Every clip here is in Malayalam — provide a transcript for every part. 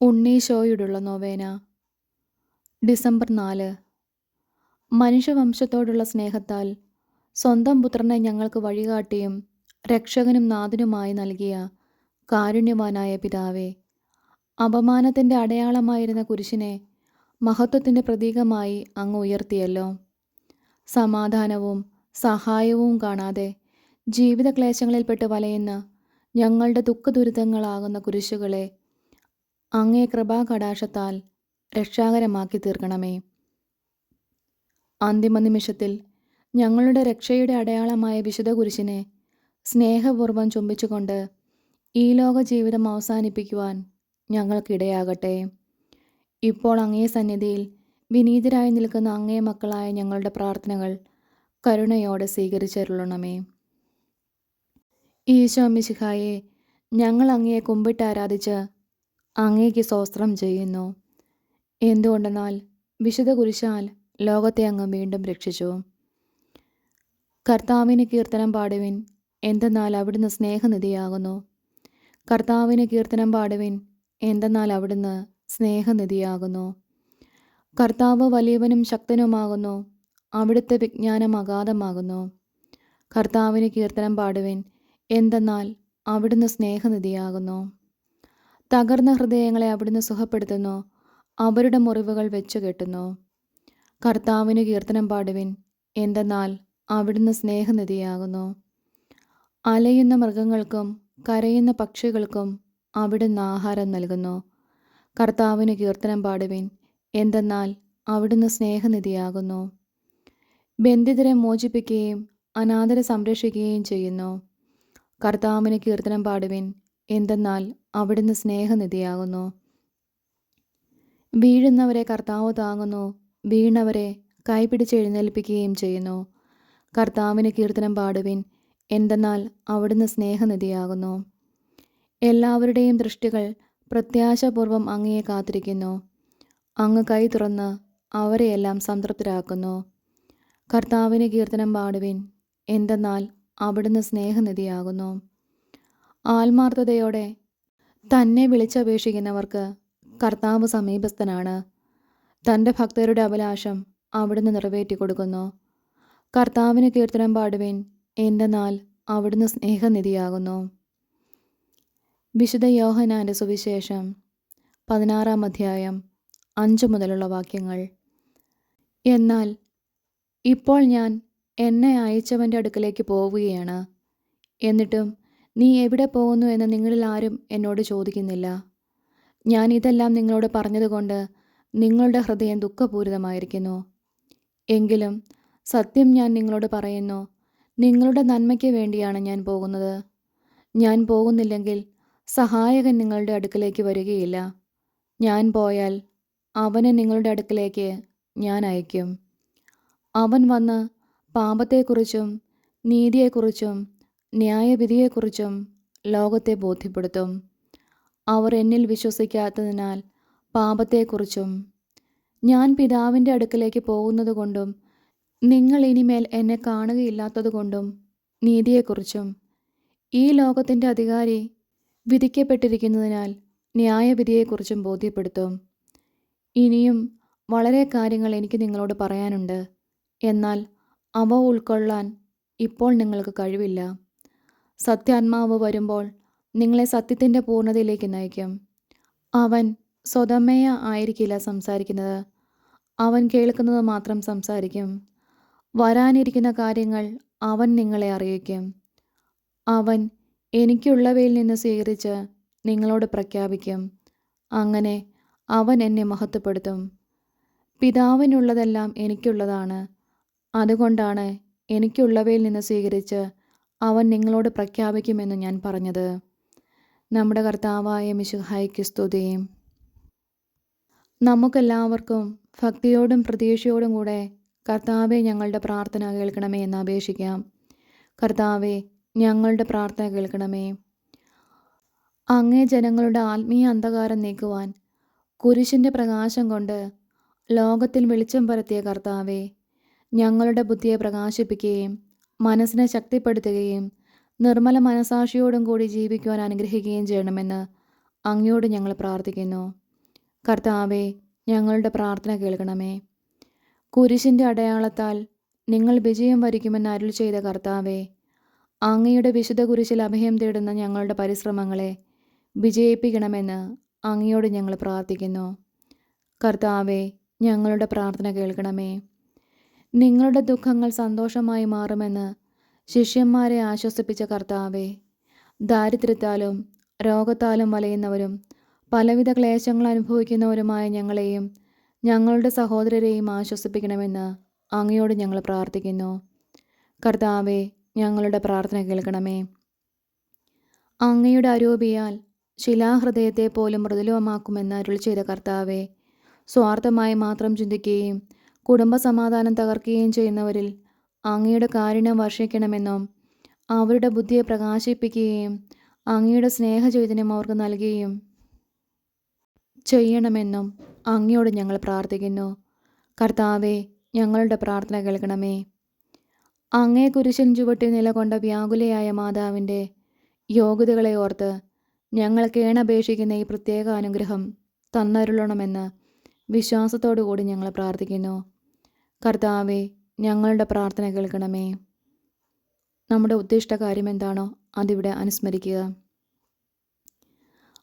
ഉണ്ണീശോയോടുള്ള നൊവേന. ഡിസംബർ 4. മനുഷ്യവംശത്തോടുള്ള സ്നേഹത്താൽ സ്വന്തം പുത്രനെ ഞങ്ങൾക്ക് വഴികാട്ടിയും രക്ഷകനും നാഥനുമായി നൽകിയ കാരുണ്യവാനായ പിതാവേ, അപമാനത്തിൻ്റെ അടയാളമായിരുന്ന കുരിശിനെ മഹത്വത്തിൻ്റെ പ്രതീകമായി അങ്ങ് ഉയർത്തിയല്ലോ. സമാധാനവും സഹായവും കാണാതെ ജീവിതക്ലേശങ്ങളിൽപ്പെട്ട് വലയുന്ന ഞങ്ങളുടെ ദുഃഖദുരിതങ്ങളാകുന്ന കുരിശുകളെ അങ്ങേ കൃപാകടാക്ഷത്താൽ രക്ഷാകരമാക്കി തീർക്കണമേ. അന്തിമനിമിഷത്തിൽ ഞങ്ങളുടെ രക്ഷയുടെ അടയാളമായ വിശുദ്ധ കുരിശിനെ സ്നേഹപൂർവ്വം ചുംബിച്ചുകൊണ്ട് ഈ ലോക ജീവിതം അവസാനിപ്പിക്കുവാൻ ഞങ്ങൾക്കിടയാകട്ടെ. ഇപ്പോൾ അങ്ങേ സന്നിധിയിൽ വിനീതരായി നിൽക്കുന്ന അങ്ങേ മക്കളായ ഞങ്ങളുടെ പ്രാർത്ഥനകൾ കരുണയോടെ സ്വീകരിച്ചരുളണമേ. ഈശോ മിശിഹായെ, ഞങ്ങൾ അങ്ങയെ കുമ്പിട്ട് ആരാധിച്ച് അങ്ങേക്ക് സ്തോത്രം ചെയ്യുന്നു. എന്തുകൊണ്ടെന്നാൽ വിശുദ്ധ കുരിശാൽ ലോകത്തെ അങ്ങ് വീണ്ടും രക്ഷിച്ചു. കർത്താവിന് കീർത്തനം പാടുവിൻ, എന്തെന്നാൽ അവിടുന്ന് സ്നേഹനിധിയാകുന്നു. കർത്താവിന് കീർത്തനം പാടുവിൻ, എന്തെന്നാൽ അവിടുന്ന് സ്നേഹനിധിയാകുന്നു. കർത്താവ് വലിയവനും ശക്തനുമാകുന്നു, അവിടുത്തെ വിജ്ഞാനം അഗാധമാകുന്നു. കർത്താവിന് കീർത്തനം പാടുവിൻ, എന്തെന്നാൽ അവിടുന്ന് സ്നേഹനിധിയാകുന്നു. തകർന്ന ഹൃദയങ്ങളെ അവിടുന്ന് സുഖപ്പെടുത്തുന്നു, അവരുടെ മുറിവുകൾ വെച്ചുകെട്ടുന്നു. കർത്താവിന് കീർത്തനം പാടുവിൻ, എന്തെന്നാൽ അവിടുന്ന് സ്നേഹനിധിയാകുന്നു. അലയുന്ന മൃഗങ്ങൾക്കും കരയുന്ന പക്ഷികൾക്കും അവിടുന്ന് ആഹാരം നൽകുന്നു. കർത്താവിന് കീർത്തനം പാടുവിൻ, എന്തെന്നാൽ അവിടുന്ന് സ്നേഹനിധിയാകുന്നു. ബന്ധിതരെ മോചിപ്പിക്കുകയും അനാഥരെ സംരക്ഷിക്കുകയും ചെയ്യുന്നു. കർത്താവിന് കീർത്തനം പാടുവിൻ, എന്തെന്നാൽ അവിടുന്ന് സ്നേഹനിധിയാകുന്നു. വീഴുന്നവരെ കർത്താവ് താങ്ങുന്നു, വീണവരെ കൈപിടിച്ച് എഴുന്നേൽപ്പിക്കുകയും ചെയ്യുന്നു. കർത്താവിന് കീർത്തനം പാടുവിൻ, എന്തെന്നാൽ അവിടുന്ന് സ്നേഹനിധിയാകുന്നു. എല്ലാവരുടെയും ദൃഷ്ടികൾ പ്രത്യാശപൂർവ്വം അങ്ങയെ കാത്തിരിക്കുന്നു. അങ്ങ് കൈ തുറന്ന് അവരെയെല്ലാം സംതൃപ്തരാക്കുന്നു. കർത്താവിന് കീർത്തനം പാടുവിൻ, എന്തെന്നാൽ അവിടുന്ന് സ്നേഹനിധിയാകുന്നു. ആത്മാർത്ഥതയോടെ തന്നെ വിളിച്ചപേക്ഷിക്കുന്നവർക്ക് കർത്താവ് സമീപസ്ഥനാണ്. തൻ്റെ ഭക്തരുടെ അഭിലാഷം അവിടുന്ന് നിറവേറ്റിക്കൊടുക്കുന്നു. കർത്താവിന് കീർത്തനം പാടുവിൻ, എന്തെന്നാൽ അവിടുന്ന് സ്നേഹനിധിയാകുന്നു. വിശുദ്ധ യോഹന്നാൻ്റെ സുവിശേഷം 16-ാം അധ്യായം 5 മുതലുള്ള വാക്യങ്ങൾ. എന്നാൽ ഇപ്പോൾ ഞാൻ എന്നെ അയച്ചവൻ്റെ അടുക്കലേക്ക് പോവുകയാണ്. എന്നിട്ടും നീ എവിടെ പോകുന്നു എന്ന് നിങ്ങളിൽ ആരും എന്നോട് ചോദിക്കുന്നില്ല. ഞാൻ ഇതെല്ലാം നിങ്ങളോട് പറഞ്ഞതുകൊണ്ട് നിങ്ങളുടെ ഹൃദയം ദുഃഖപൂരിതമായിരിക്കുന്നു. എങ്കിലും സത്യം ഞാൻ നിങ്ങളോട് പറയുന്നു, നിങ്ങളുടെ നന്മയ്ക്ക് വേണ്ടിയാണ് ഞാൻ പോകുന്നത്. ഞാൻ പോകുന്നില്ലെങ്കിൽ സഹായകൻ നിങ്ങളുടെ അടുക്കലേക്ക് വരികയില്ല. ഞാൻ പോയാൽ അവനെ നിങ്ങളുടെ അടുക്കലേക്ക് ഞാൻ അയക്കും. അവൻ വന്ന് പാപത്തെക്കുറിച്ചും നീതിയെക്കുറിച്ചും ന്യായവിധിയെക്കുറിച്ചും ലോകത്തെ ബോധ്യപ്പെടുത്തും. അവർ എന്നിൽ വിശ്വസിക്കാത്തതിനാൽ പാപത്തെക്കുറിച്ചും. ഞാൻ പിതാവിൻ്റെ അടുക്കലേക്ക് പോകുന്നതുകൊണ്ടും നിങ്ങൾ ഇനിമേൽ എന്നെ കാണുകയില്ലാത്തതുകൊണ്ടും നീതിയെക്കുറിച്ചും. ഈ ലോകത്തിൻ്റെ അധികാരി വിധിക്കപ്പെട്ടിരിക്കുന്നതിനാൽ ന്യായവിധിയെക്കുറിച്ചും ബോധ്യപ്പെടുത്തും. ഇനിയും വളരെ കാര്യങ്ങൾ എനിക്ക് നിങ്ങളോട് പറയാനുണ്ട്, എന്നാൽ അവ ഉൾക്കൊള്ളാൻ ഇപ്പോൾ നിങ്ങൾക്ക് കഴിവില്ല. സത്യാത്മാവ് വരുമ്പോൾ നിങ്ങളെ സത്യത്തിൻ്റെ പൂർണ്ണതയിലേക്ക് നയിക്കും. അവൻ സ്വതമേയ ആയിരിക്കില്ല സംസാരിക്കുന്നത്, അവൻ കേൾക്കുന്നത് മാത്രം സംസാരിക്കും. വരാനിരിക്കുന്ന കാര്യങ്ങൾ അവൻ നിങ്ങളെ അറിയിക്കും. അവൻ എനിക്കുള്ളവയിൽ നിന്ന് സ്വീകരിച്ച് നിങ്ങളോട് പ്രഖ്യാപിക്കും. അങ്ങനെ അവൻ എന്നെ മഹത്വപ്പെടുത്തും. പിതാവിനുള്ളതെല്ലാം എനിക്കുള്ളതാണ്. അതുകൊണ്ടാണ് എനിക്കുള്ളവയിൽ നിന്ന് സ്വീകരിച്ച് അവൻ നിങ്ങളോട് പ്രഖ്യാപിക്കുമെന്ന് ഞാൻ പറഞ്ഞത്. നമ്മുടെ കർത്താവായ മിശിഹായ്ക്ക് സ്തുതി. നമുക്കെല്ലാവർക്കും ഭക്തിയോടും പ്രതീക്ഷയോടും കൂടെ കർത്താവെ ഞങ്ങളുടെ പ്രാർത്ഥന കേൾക്കണമേ എന്ന് അപേക്ഷിക്കാം. കർത്താവെ ഞങ്ങളുടെ പ്രാർത്ഥന കേൾക്കണമേ. അങ്ങേ ജനങ്ങളുടെ ആത്മീയ അന്ധകാരം നീക്കുവാൻ കുരിശിൻ്റെ പ്രകാശം കൊണ്ട് ലോകത്തിൽ വെളിച്ചം പരത്തിയ കർത്താവെ, ഞങ്ങളുടെ ബുദ്ധിയെ പ്രകാശിപ്പിക്കുകയും മനസ്സിനെ ശക്തിപ്പെടുത്തുകയും നിർമ്മല മനസാക്ഷിയോടും കൂടി ജീവിക്കുവാൻ അനുഗ്രഹിക്കുകയും ചെയ്യണമെന്ന് അങ്ങയോട് ഞങ്ങൾ പ്രാർത്ഥിക്കുന്നു. കർത്താവെ, ഞങ്ങളുടെ പ്രാർത്ഥന കേൾക്കണമേ. കുരിശിൻ്റെ അടയാളത്താൽ നിങ്ങൾ വിജയം വരിക്കുമെന്ന് അരുൾ ചെയ്ത കർത്താവെ, അങ്ങയുടെ വിശുദ്ധ കുരിശിൽ അഭയം തേടുന്ന ഞങ്ങളുടെ പരിശ്രമങ്ങളെ വിജയിപ്പിക്കണമെന്ന് അങ്ങയോട് ഞങ്ങൾ പ്രാർത്ഥിക്കുന്നു. കർത്താവെ, ഞങ്ങളുടെ പ്രാർത്ഥന കേൾക്കണമേ. നിങ്ങളുടെ ദുഃഖങ്ങൾ സന്തോഷമായി മാറുമെന്ന് ശിഷ്യന്മാരെ ആശ്വസിപ്പിച്ച കർത്താവെ, ദാരിദ്ര്യത്താലും രോഗത്താലും വലയുന്നവരും പലവിധ ക്ലേശങ്ങൾ അനുഭവിക്കുന്നവരുമായ ഞങ്ങളെയും ഞങ്ങളുടെ സഹോദരരെയും ആശ്വസിപ്പിക്കണമെന്ന് അങ്ങയോട് ഞങ്ങൾ പ്രാർത്ഥിക്കുന്നു. കർത്താവെ, ഞങ്ങളുടെ പ്രാർത്ഥന കേൾക്കണമേ. അങ്ങയുടെ അരൂപിയാൽ ശിലാഹൃദയത്തെ പോലും മൃദുലമാക്കുമെന്ന് അരുൾ ചെയ്ത കർത്താവെ, സ്വാർത്ഥമായി മാത്രം ചിന്തിക്കുകയും കുടുംബസമാധാനം തകർക്കുകയും ചെയ്യുന്നവരിൽ അങ്ങയുടെ കാരുണ്യം വർഷിക്കണമെന്നും അവരുടെ ബുദ്ധിയെ പ്രകാശിപ്പിക്കുകയും അങ്ങയുടെ സ്നേഹചൈതന്യം അവർക്ക് നൽകുകയും ചെയ്യണമെന്നും അങ്ങയോട് ഞങ്ങൾ പ്രാർത്ഥിക്കുന്നു. കർത്താവെ, ഞങ്ങളുടെ പ്രാർത്ഥന കേൾക്കണമേ. അങ്ങേ കുരിശിൻ ചുവട്ടിൽ നിലകൊണ്ട വ്യാകുലയായ മാതാവിൻ്റെ യോഗ്യതകളെ ഓർത്ത് ഞങ്ങൾ കേണപേക്ഷിക്കുന്ന ഈ പ്രത്യേക അനുഗ്രഹം തന്നരുളണമെന്ന് വിശ്വാസത്തോടു കൂടി ഞങ്ങൾ പ്രാർത്ഥിക്കുന്നു. കർത്താവെ, ഞങ്ങളുടെ പ്രാർത്ഥന കേൾക്കണമേ. നമ്മുടെ ഉദ്ദിഷ്ട കാര്യം എന്താണോ അതിവിടെ അനുസ്മരിക്കുക.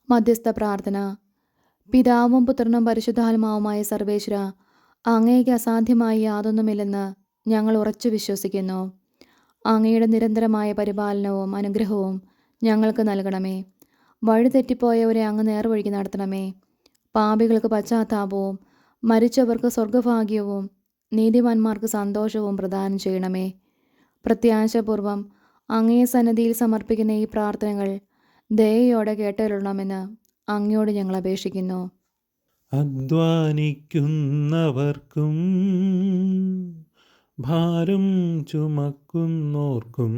മധ്യസ്ഥ പ്രാർത്ഥന. പിതാവും പുത്രനും പരിശുദ്ധാത്മാവുമായ സർവേശ്വര, അങ്ങേക്ക് അസാധ്യമായി യാതൊന്നുമില്ലെന്ന് ഞങ്ങൾ ഉറച്ചു വിശ്വസിക്കുന്നു. അങ്ങയുടെ നിരന്തരമായ പരിപാലനവും അനുഗ്രഹവും ഞങ്ങൾക്ക് നൽകണമേ. വഴിതെറ്റിപ്പോയവരെ അങ്ങ് നേർവഴിക്ക് നടത്തണമേ. പാപികൾക്ക് പശ്ചാത്താപവും മരിച്ചവർക്ക് സ്വർഗഭാഗ്യവും നീതിമാന്മാർക്ക് സന്തോഷവും പ്രദാനം ചെയ്യണമേ. പ്രത്യാശപൂർവം അങ്ങേ സന്നിധിയിൽ സമർപ്പിക്കുന്ന ഈ പ്രാർത്ഥനകൾ ദയയോടെ കേട്ടരുളണമെന്ന് അങ്ങയോട് ഞങ്ങൾ അപേക്ഷിക്കുന്നു. അധ്വാനിക്കുന്നവർക്കും ഭാരം ചുമക്കുന്നോർക്കും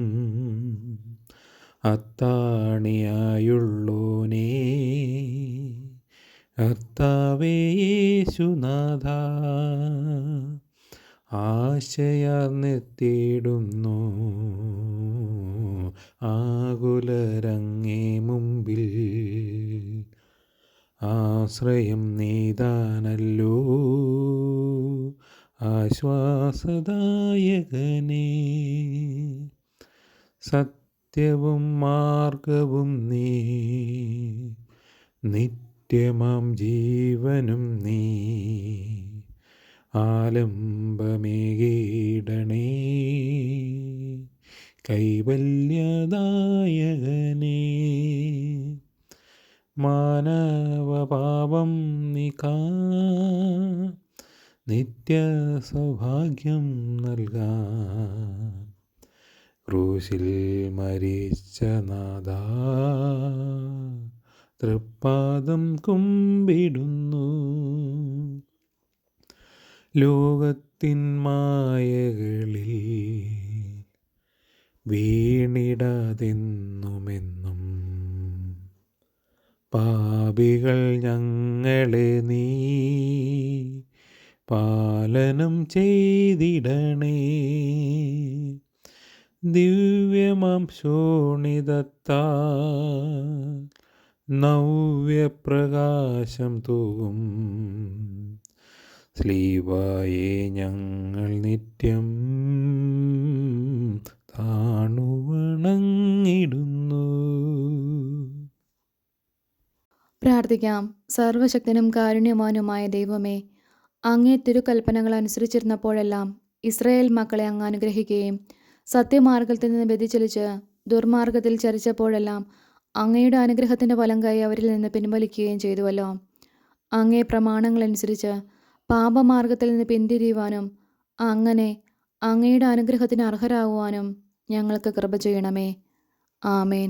അത്താണിയായുള്ളോനേ, കർത്താവേ യേശുനാഥ, ആശയാർന്നെത്തിയിടുന്നു ആകുലരങ്ങേ മുമ്പിൽ. ആശ്രയം നീതാനല്ലോ ആശ്വാസദായകനേ, സത്യവും മാർഗവും നീ, നിത്യമാം ജീവനും നീ. ആലംബമേകീടണേ കൈവല്യദായകനേ, മാനവപാപം നീക്കാ നിത്യസൗഭാഗ്യം നൽകാൻ ക്രൂശിൽ മരിച്ച നാഥാ, തൃപ്പാദം കുമ്പിടുന്നു. ലോകത്തിൻ മായകളിൽ വീണിടാതെന്നുമെന്നും പാപികൾ ഞങ്ങളെ നീ പാലനം ചെയ്തിടണേ. ദിവ്യമാം ശോണിതത്താൽ നവ്യപ്രകാശം തൂകും സ്ലീവായെ ഞങ്ങൾ നിത്യം താണുവണങ്ങിടുന്നു. പ്രാർത്ഥിക്കാം. സർവശക്തനും കാരുണ്യവാനുമായ ദൈവമേ, അങ്ങേ തിരുകൽപ്പനകൾ അനുസരിച്ചിരുന്നപ്പോഴെല്ലാം ഇസ്രായേൽ മക്കളെ അങ്ങ് അനുഗ്രഹിക്കുകയും സത്യമാർഗത്തിൽ നിന്ന് വ്യതിചലിച്ച് ദുർമാർഗത്തിൽ ചരിച്ചപ്പോഴെല്ലാം അങ്ങയുടെ അനുഗ്രഹത്തിൻ്റെ വലങ്കൈ അവരിൽ നിന്ന് പിൻവലിക്കുകയും ചെയ്തുവല്ലോ. അങ്ങേ പ്രമാണങ്ങളനുസരിച്ച് പാപമാർഗത്തിൽ നിന്ന് പിന്തിരിയുവാനും അങ്ങനെ അങ്ങയുടെ അനുഗ്രഹത്തിന് അർഹരാകുവാനും ഞങ്ങൾക്ക് കൃപ ചെയ്യണമേ. ആമേൻ.